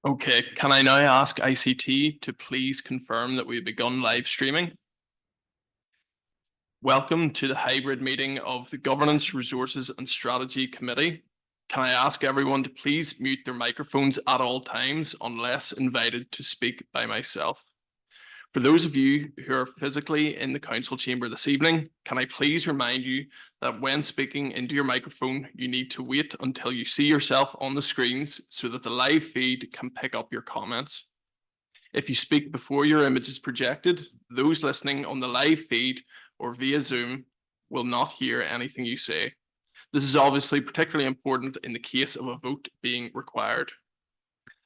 Okay, can I now ask ICT to please confirm that we've begun live streaming? Welcome to the hybrid meeting of the Governance, Resources and Strategy Committee. Can I ask everyone to please mute their microphones at all times unless invited to speak by myself? For those of you who are physically in the council chamber this evening, can I please remind you that when speaking into your microphone, you need to wait until you see yourself on the screens so that the live feed can pick up your comments. If you speak before your image is projected, those listening on the live feed or via Zoom will not hear anything you say. This is obviously particularly important in the case of a vote being required.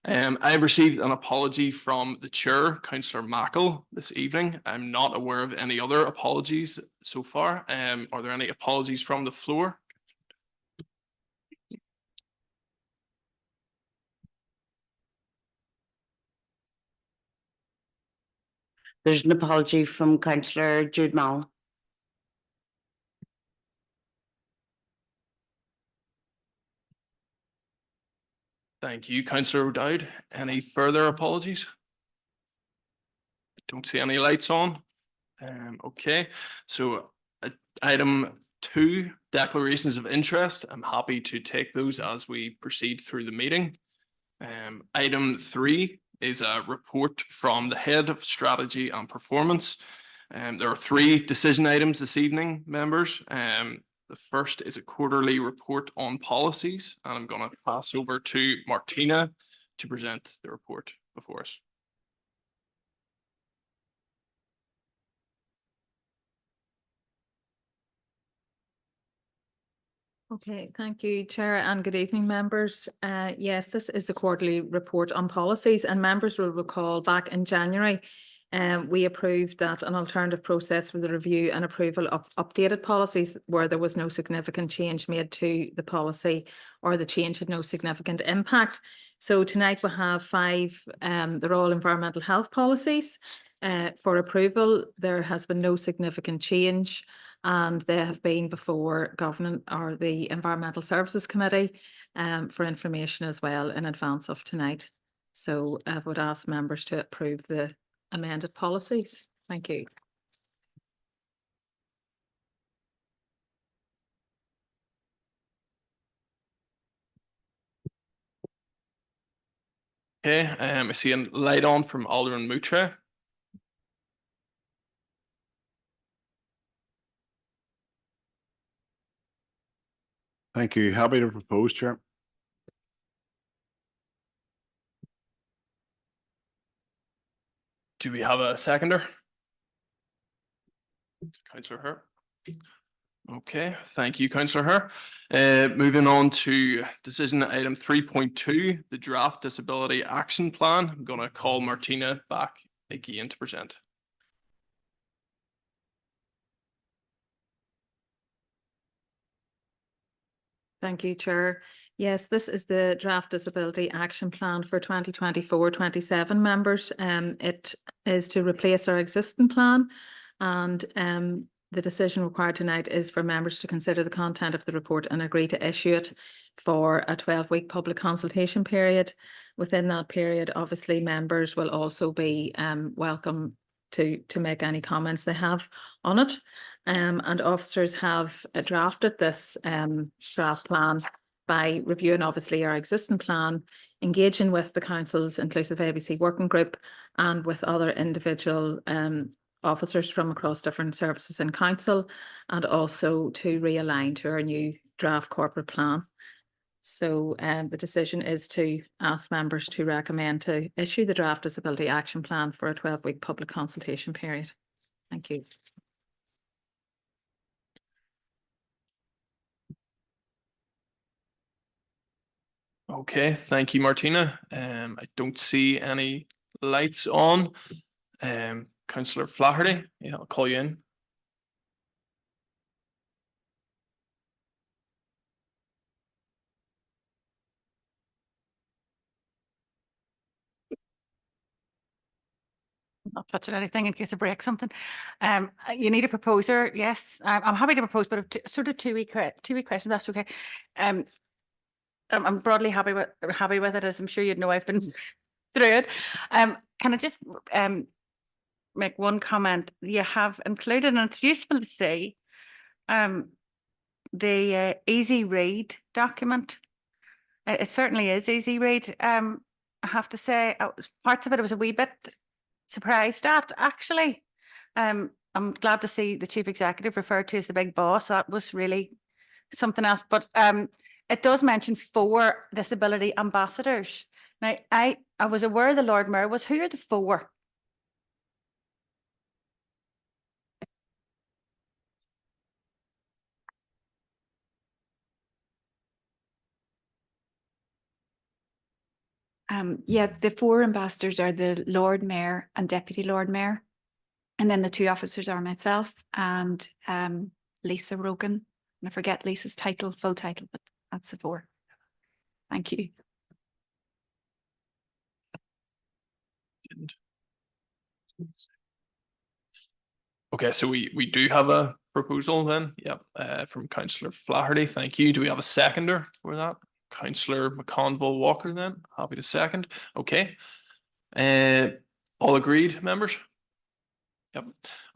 I have received an apology from the chair, Councillor Mackle, this evening. I'm not aware of any other apologies so far. Are there any apologies from the floor? There's an apology from Councillor Jude Mall. Thank you, Councillor O'Dowd. Any further apologies? I don't see any lights on. Okay, so item 2, declarations of interest. I'm happy to take those as we proceed through the meeting. Item 3 is a report from the Head of Strategy and Performance. There are 3 decision items this evening, members. The first is a quarterly report on policies, and I'm going to pass over to Martina to present the report before us. Okay, thank you, Chair, and good evening, members. Yes, this is the quarterly report on policies, and members will recall back in January, we approved that an alternative process for the review and approval of updated policies where there was no significant change made to the policy or the change had no significant impact. So tonight we have 5, they're all environmental health policies for approval. There has been no significant change, and they have been before Government or the Environmental Services Committee for information as well in advance of tonight. So I would ask members to approve the amended policies. Thank you. Okay, I see a light on from Alderman Mutre. Thank you. Happy to propose, Chair. Do we have a seconder? Councillor Hur. Okay, thank you, Councillor Hur. Moving on to decision item 3.2, the draft disability action plan. I'm going to call Martina back again to present. Thank you, Chair. Yes, this is the draft disability action plan for 2024-27 members. It is to replace our existing plan, and the decision required tonight is for members to consider the content of the report and agree to issue it for a 12-week public consultation period. Within that period, obviously, members will also be welcome to make any comments they have on it. And officers have drafted this draft plan by reviewing obviously our existing plan, engaging with the Council's Inclusive ABC Working Group and with other individual officers from across different services in Council, and also to realign to our new draft corporate plan. So the decision is to ask members to recommend to issue the draft disability action plan for a 12-week public consultation period. Thank you. Okay, thank you, Martina. I don't see any lights on. Councillor Flaherty, yeah, I'll call you in. Not touching anything in case I break something. You need a proposer. Yes, I'm happy to propose, but sort of two-week questions. That's okay. I'm broadly happy with it, as I'm sure you'd know. I've been through it. Can I just make one comment? You have included, and it's useful to see, the easy read document. It certainly is easy read. I have to say, parts of it I was a wee bit surprised at, actually. I'm glad to see the chief executive referred to as the big boss. That was really something else. But it does mention 4 disability ambassadors. Now, I was aware the Lord Mayor was. Who are the 4? Yeah, the 4 ambassadors are the Lord Mayor and Deputy Lord Mayor. And then the 2 officers are myself and Lisa Rogan. And I forget Lisa's title, full title, but that's the 4. Thank you. Okay, so we do have a proposal then, yep, from Councillor Flaherty, thank you. Do we have a seconder for that? Councillor McConville Walker then, happy to second, okay. All agreed, members? Yep,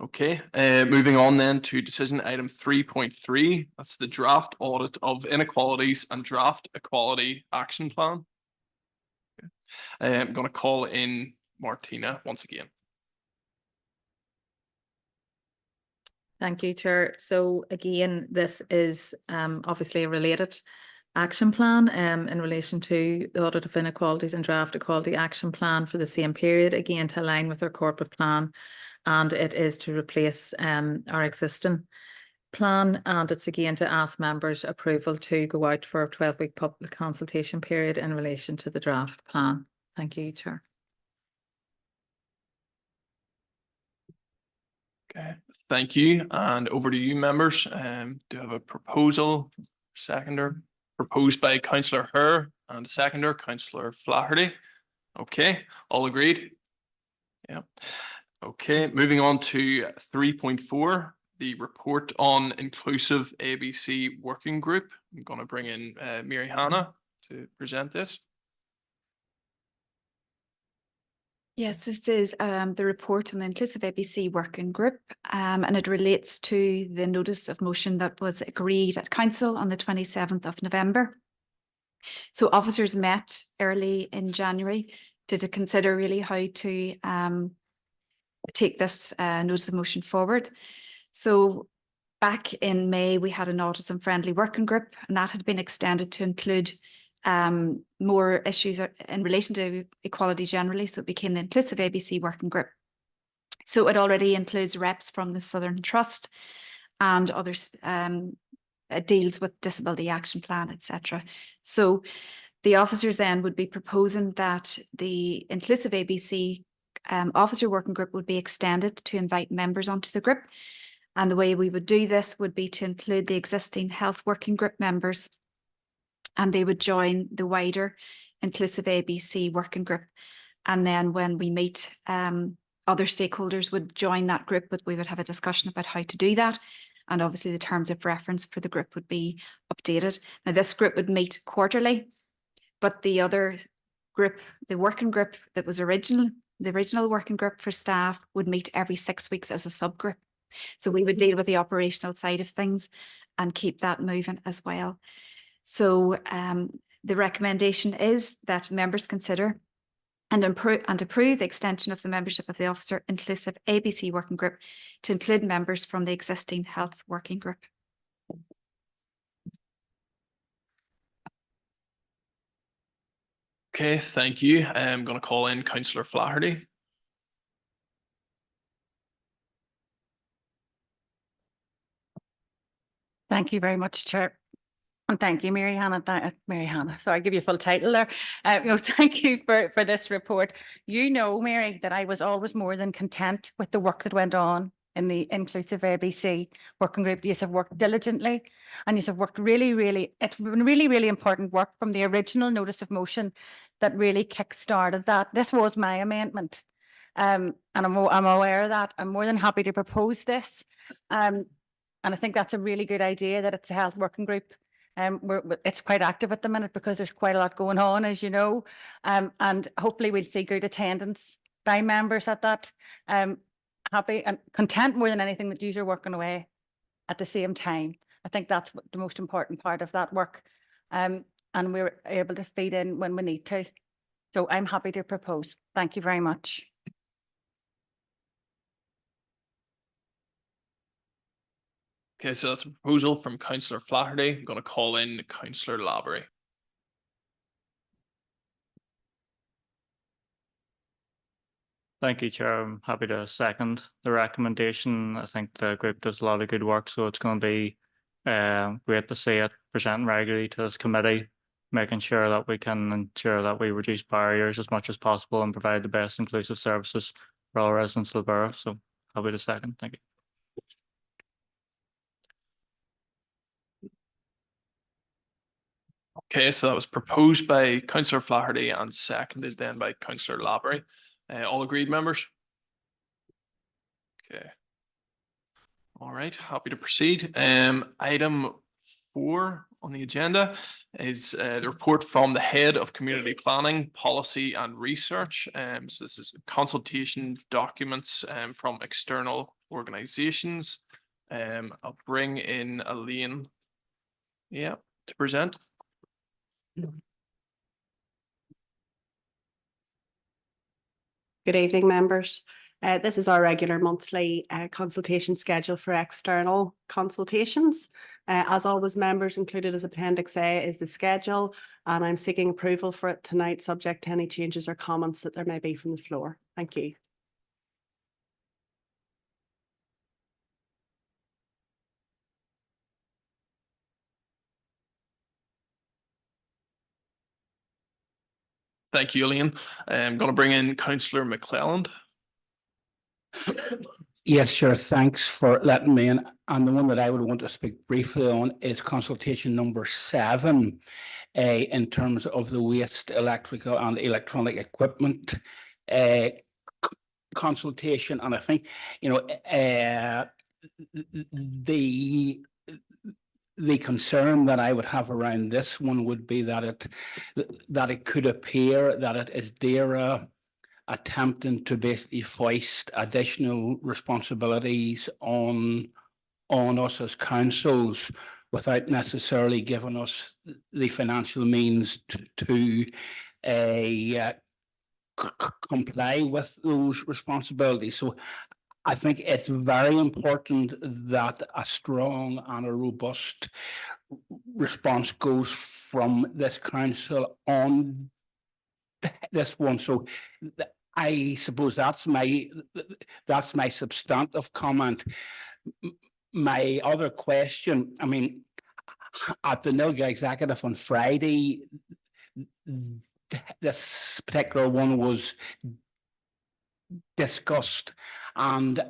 okay. Moving on then to decision item 3.3, that's the draft audit of inequalities and draft equality action plan. Okay. I'm going to call in Martina once again. Thank you, Chair. So again, this is obviously a related action plan in relation to the audit of inequalities and draft equality action plan for the same period, again to align with our corporate plan, and it is to replace our existing plan, and it's again to ask members' approval to go out for a 12-week public consultation period in relation to the draft plan. Thank you, Chair. Okay, thank you. And over to you, members. Do you have a proposal? Seconder proposed by Councillor Herr and a seconder, Councillor Flaherty. Okay, all agreed? Yeah. Okay, moving on to 3.4, the report on inclusive ABC working group. I'm going to bring in Mary Hannah to present this. Yes, this is the report on the Inclusive ABC Working Group, and it relates to the notice of motion that was agreed at Council on the 27th of November. So officers met early in January to consider really how to take this notice of motion forward. So back in May, we had an audit and friendly working group, and that had been extended to include more issues in relation to equality generally. So it became the Inclusive ABC Working Group. So it already includes reps from the Southern Trust and others, it deals with Disability Action Plan, etc. So the officers then would be proposing that the Inclusive ABC Officer Working Group would be extended to invite members onto the group. And the way we would do this would be to include the existing Health Working Group members, and they would join the wider Inclusive ABC Working Group. And then when we meet, other stakeholders would join that group, but we would have a discussion about how to do that. And obviously the terms of reference for the group would be updated. Now this group would meet quarterly, but the other group, the working group that was the original working group for staff, would meet every 6 weeks as a subgroup. So we would deal with the operational side of things and keep that moving as well. So the recommendation is that members consider and approve the extension of the membership of the Officer Inclusive ABC Working Group to include members from the existing Health Working Group. Okay, thank you. I'm going to call in Councillor Flaherty. Thank you very much, Chair. And thank you, Mary Hannah. Mary Hannah, so I give you a full title there. Thank you for this report. You know, Mary, that I was always more than content with the work that went on in the Inclusive ABC Working Group. You have worked diligently, and you have worked really, it's been really important work from the original notice of motion that really kick-started that. This was my amendment, and I'm aware of that. I'm more than happy to propose this. And I think that's a really good idea, that it's a health working group It's quite active at the minute because there's quite a lot going on, as you know. And hopefully we'll see good attendance by members at that. Happy and content more than anything that you're working away at the same time. I think that's the most important part of that work. And we're able to feed in when we need to. So I'm happy to propose. Thank you very much. Okay, so that's a proposal from Councillor Flaherty. I'm going to call in Councillor Lavery. Thank you, Chair. I'm happy to second the recommendation. I think the group does a lot of good work, so it's going to be great to see it presenting regularly to this committee, making sure that we can ensure that we reduce barriers as much as possible and provide the best inclusive services for all residents of the borough. So happy to second. Thank you. Okay, so that was proposed by Councillor Flaherty and seconded then by Councillor Lavery. All agreed, members? Okay. All right, happy to proceed. Item 4 on the agenda is the report from the Head of Community Planning, Policy and Research. So this is consultation documents from external organisations. I'll bring in Elaine, to present. Good evening, members. This is our regular monthly consultation schedule for external consultations. As always, members, included as Appendix A is the schedule, and I'm seeking approval for it tonight, subject to any changes or comments that there may be from the floor. Thank you. Thank you, Elaine. I'm going to bring in Councillor McClelland. Yes, sure. Thanks for letting me in. And the one that I would want to speak briefly on is consultation number 7, in terms of the waste, electrical and electronic equipment consultation. And I think, you know, the concern that I would have around this one would be that it could appear that it is DAERA attempting to basically foist additional responsibilities on us as councils without necessarily giving us the financial means to comply with those responsibilities. So I think it's very important that a strong and a robust response goes from this council on this one. So I suppose that's my substantive comment. My other question, I mean, at the NILGA executive on Friday, this particular one was discussed, and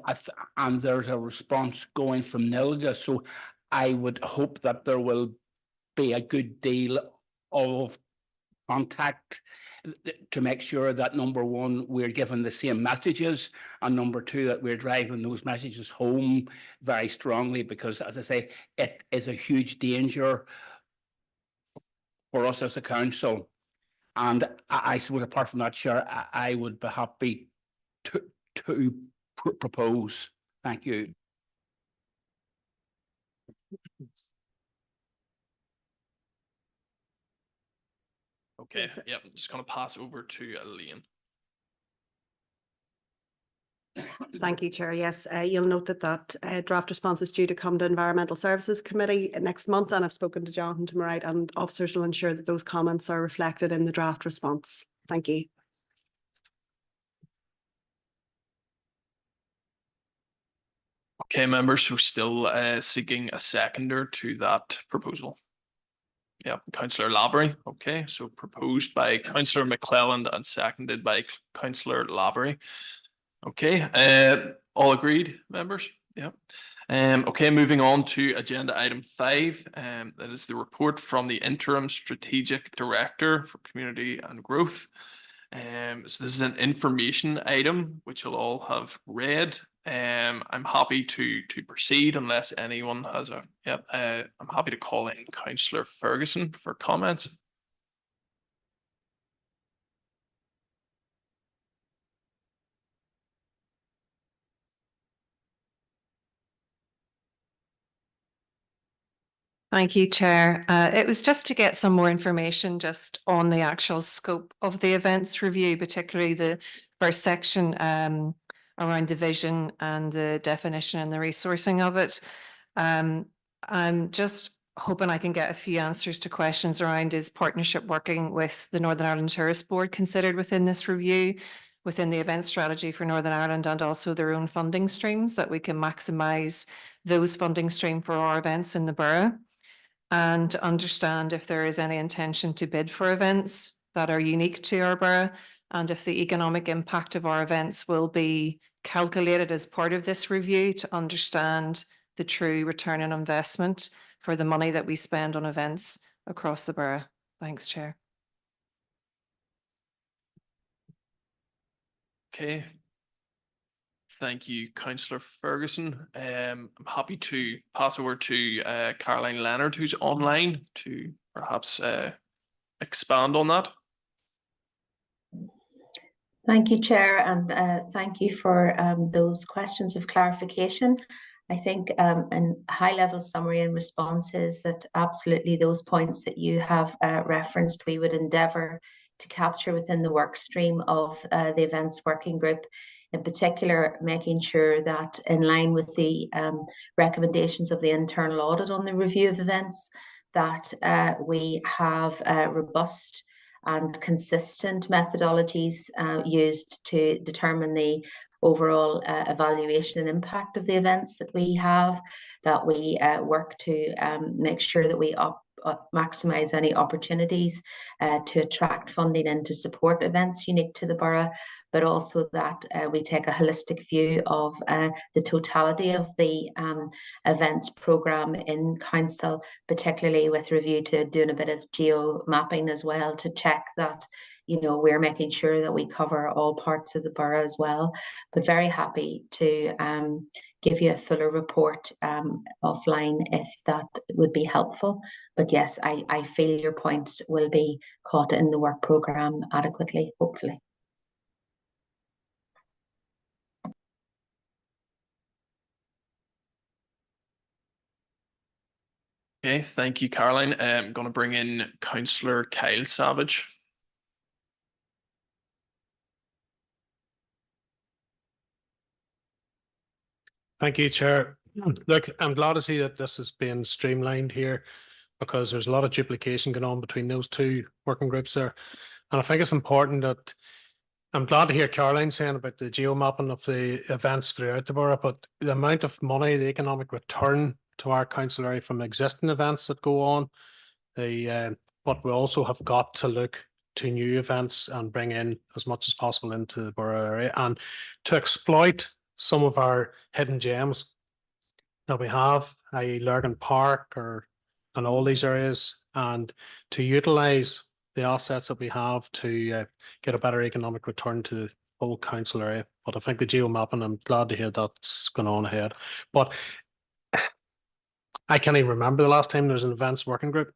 there's a response going from NILGA. So I would hope that there will be a good deal of contact to make sure that, number one, we're given the same messages, and number two, that we're driving those messages home very strongly, because, as I say, it is a huge danger for us as a council. And I suppose, apart from that, Chair, I would be happy to propose. Thank you. Okay, yep, I'm just going to pass over to Elaine. Thank you, Chair. Yes, you'll note that draft response is due to come to Environmental Services Committee next month, and I've spoken to Jonathan to my right, and officers will ensure that those comments are reflected in the draft response. Thank you. Okay, members, so still seeking a seconder to that proposal. Yeah, Councillor Lavery. Okay, so proposed by Councillor McClelland and seconded by Councillor Lavery. Okay, all agreed, members? Yeah. Okay, moving on to agenda item 5. That is the report from the Interim Strategic Director for Community and Growth. So this is an information item which you'll all have read. I'm happy to proceed unless anyone has a, yep, I'm happy to call in Councillor Ferguson for comments. Thank you, Chair. It was just to get some more information just on the actual scope of the events review, particularly the first section around the vision and the definition and the resourcing of it. I'm just hoping I can get a few answers to questions around is partnership working with the Northern Ireland Tourist Board considered within this review, within the event strategy for Northern Ireland, and also their own funding streams, that we can maximise those funding stream for our events in the borough, and understand if there is any intention to bid for events that are unique to our borough, and if the economic impact of our events will be calculated as part of this review to understand the true return on investment for the money that we spend on events across the borough. Thanks, Chair. Okay. Thank you, Councillor Ferguson. I'm happy to pass over to Caroline Leonard, who's online, to perhaps expand on that. Thank you, Chair, and thank you for those questions of clarification. I think in high-level summary and response is that absolutely those points that you have referenced, we would endeavour to capture within the work stream of the events working group, in particular making sure that in line with the recommendations of the internal audit on the review of events, that we have robust and consistent methodologies used to determine the overall evaluation and impact of the events that we have, that we work to make sure that we maximise any opportunities to attract funding and to support events unique to the borough, but also that we take a holistic view of the totality of the events programme in council, particularly with review to doing a bit of geo mapping as well to check that, you know, we're making sure that we cover all parts of the borough as well. But very happy to give you a fuller report offline if that would be helpful. But yes, I feel your points will be caught in the work programme adequately, hopefully. Okay, thank you, Caroline. I'm going to bring in Councillor Kyle Savage. Thank you, Chair. Look, I'm glad to see that this is being streamlined here, because there's a lot of duplication going on between those two working groups there. And I think it's important that I'm glad to hear Caroline saying about the geo mapping of the events throughout the borough, but the amount of money, the economic return to our council area from existing events that go on, but we also have got to look to new events and bring in as much as possible into the borough area, and to exploit some of our hidden gems that we have, i.e. Lurgan Park and all these areas, and to utilise the assets that we have to get a better economic return to the whole council area. But I think the geo mapping, I'm glad to hear that's going on ahead. But I can't even remember the last time there's an events working group.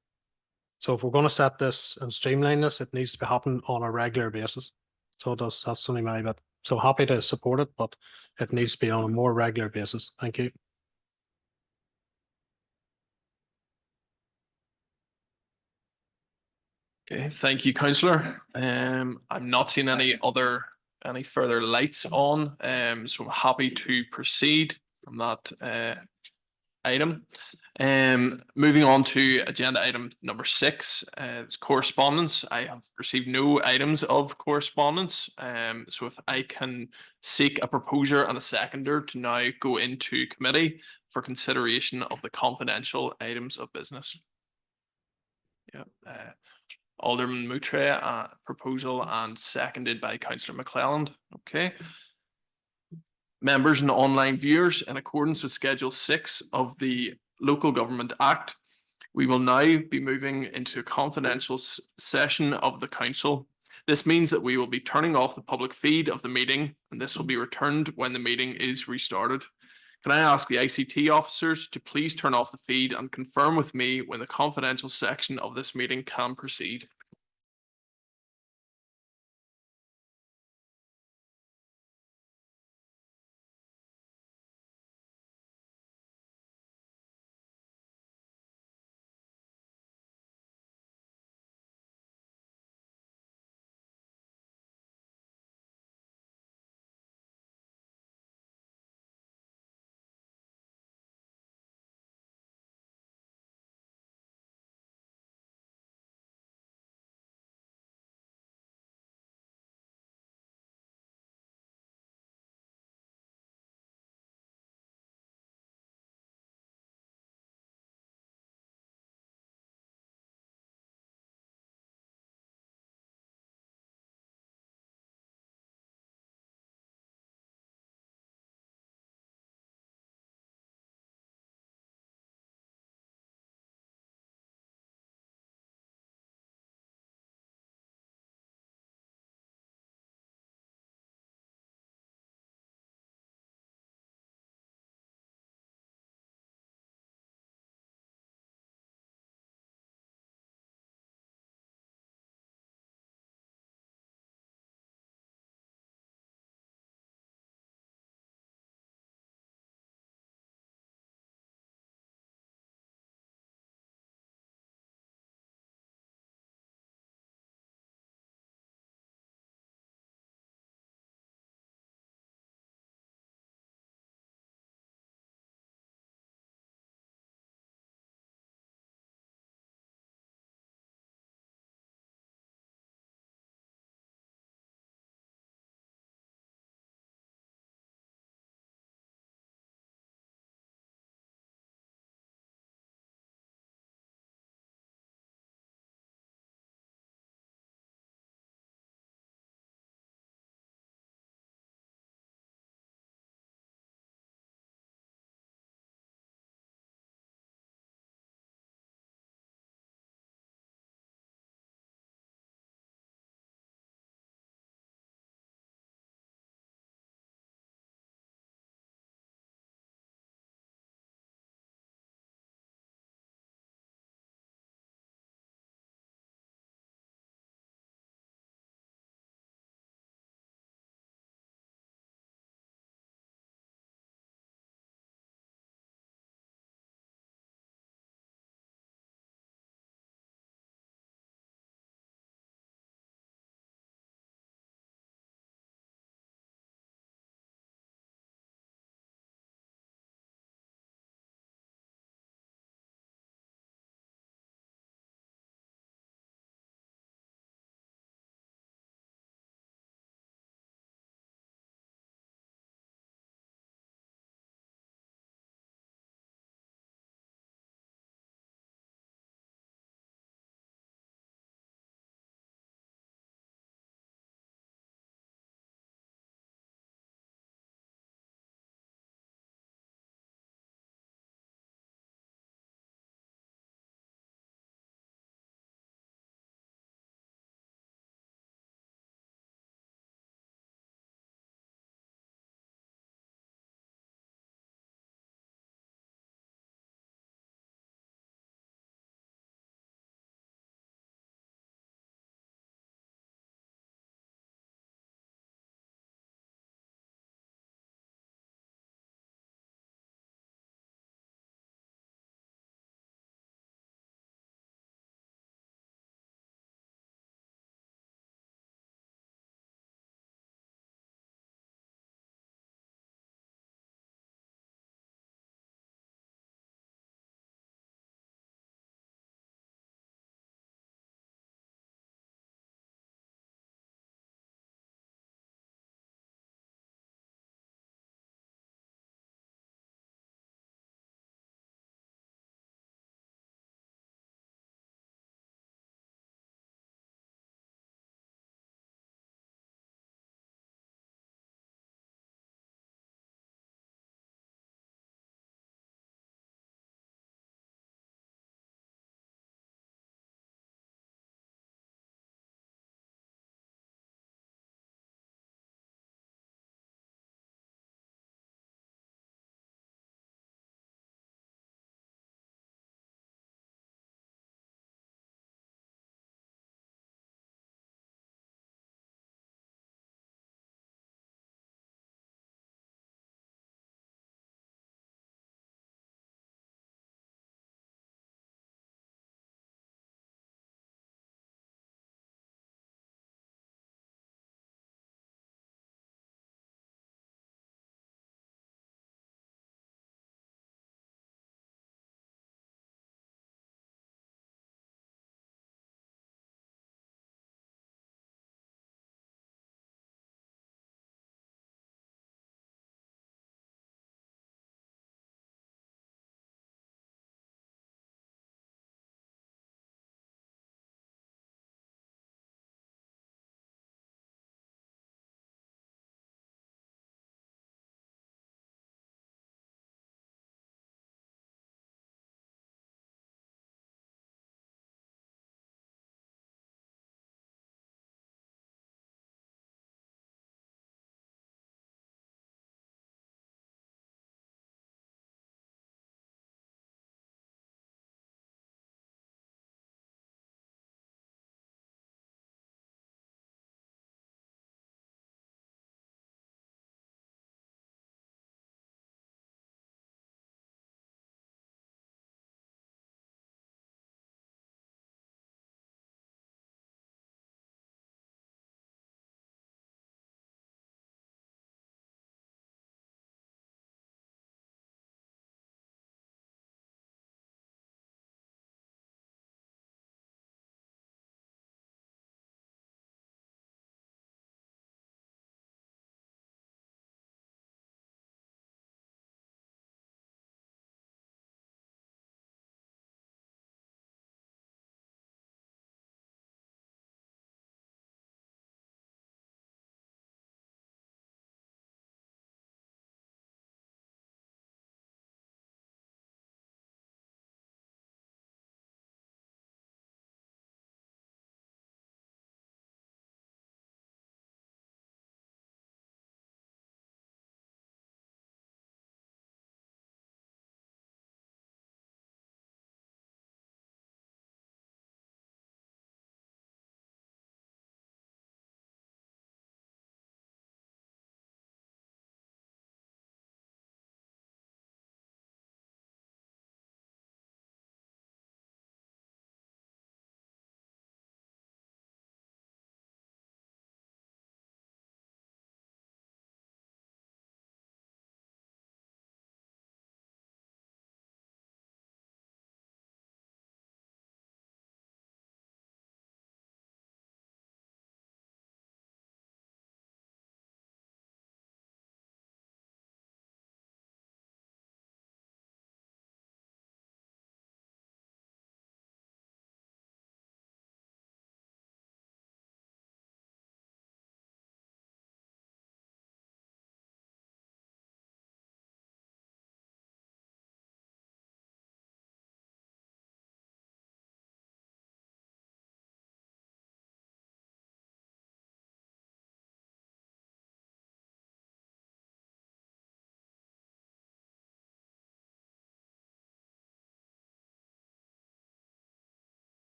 So if we're going to set this and streamline this, it needs to be happening on a regular basis. So that's only my bit. So happy to support it, but it needs to be on a more regular basis. Thank you. Okay, thank you, Councillor. I'm not seeing any further lights on, so I'm happy to proceed from that item. Moving on to agenda item number 6, correspondence. I have received no items of correspondence, so if I can seek a proposer and a seconder to now go into committee for consideration of the confidential items of business. Yeah. Alderman Moutre, proposal, and seconded by Councillor McClelland. Okay. Members and online viewers, in accordance with Schedule 6 of the Local Government Act, we will now be moving into a confidential session of the Council. This means that we will be turning off the public feed of the meeting, and this will be returned when the meeting is restarted. Can I ask the ICT officers to please turn off the feed and confirm with me when the confidential section of this meeting can proceed?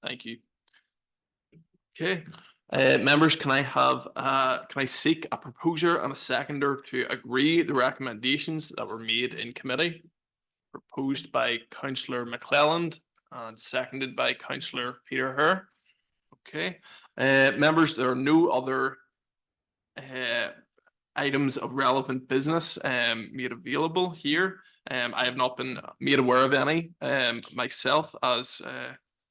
Thank you. Okay, members, can I seek a proposer and a seconder to agree the recommendations that were made in committee? Proposed by Councillor McClelland and seconded by Councillor Peter Herr. Okay, members, there are no other items of relevant business made available here. I have not been made aware of any myself as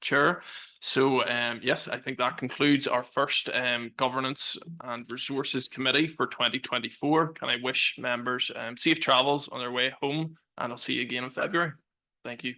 chair. So yes, I think that concludes our first Governance and Resources Committee for 2024. Can I wish members safe travels on their way home, and I'll see you again in February. Thank you.